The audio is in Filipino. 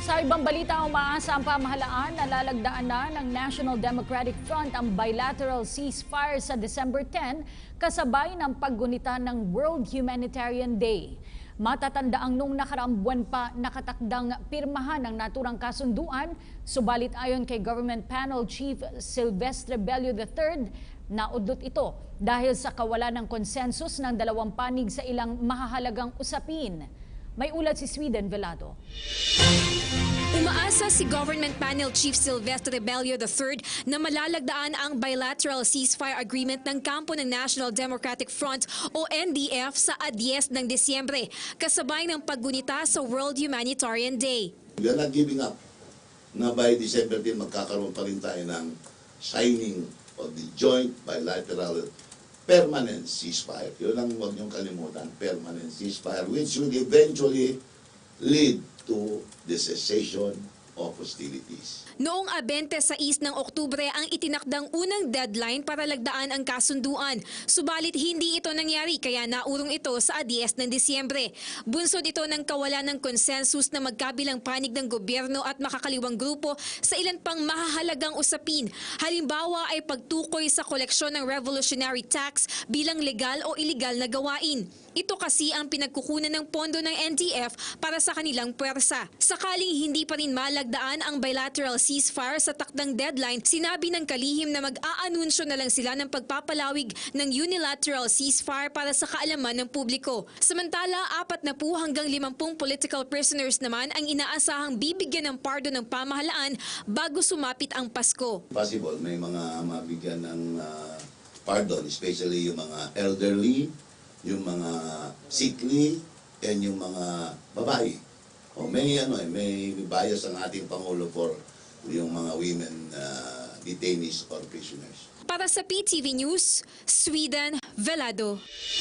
Sa ibang balita, umaasa ang pamahalaan na lalagdaan na ng National Democratic Front ang bilateral ceasefire sa December 10 kasabay ng paggunita ng World Humanitarian Day. Matatandaang nung nakaraang buwan pa nakatakdang pirmahan ang naturang kasunduan, subalit ayon kay Government Panel Chief Silvestre Bello III, naudlot ito dahil sa kawalan ng konsensus ng dalawang panig sa ilang mahahalagang usapin. May ulat si Sweden Velado. Umaasa si Government Panel Chief Silvestre Bello III na malalagdaan ang bilateral ceasefire agreement ng kampo ng National Democratic Front o NDF sa 10 ng Disyembre, kasabay ng paggunita sa World Humanitarian Day. We are not giving up na by December 10 magkakaroon pa rin tayo ng signing of the joint bilateral permanent ceasefire. Yun ang huwag niyong kalimutan, permanent ceasefire, which will eventually lead to the cessation of hostilities. Noong 26 ng Oktubre ang itinakdang unang deadline para lagdaan ang kasunduan. Subalit hindi ito nangyari kaya naurong ito sa 10 ng Disyembre. Bunsod ito ng kawalan ng konsensus na magkabilang panig ng gobyerno at makakaliwang grupo sa ilan pang mahahalagang usapin. Halimbawa ay pagtukoy sa koleksyon ng revolutionary tax bilang legal o iligal na gawain. Ito kasi ang pinagkukunan ng pondo ng NDF para sa kanilang puwersa. Sakaling hindi pa rin malagdaan ang bilateral ceasefire sa takdang deadline, sinabi ng kalihim na mag-aanunsyo na lang sila ng pagpapalawig ng unilateral ceasefire para sa kaalaman ng publiko. Samantala, 40 hanggang 50 political prisoners naman ang inaasahang bibigyan ng pardon ng pamahalaan bago sumapit ang Pasko. Possible, may mga mabigyan ng pardon, especially yung mga elderly, yung mga sickly, and yung mga babae. May bias ang ating Pangulo for yung mga women detainees or prisoners. Para sa PTV News, Sweden Velado.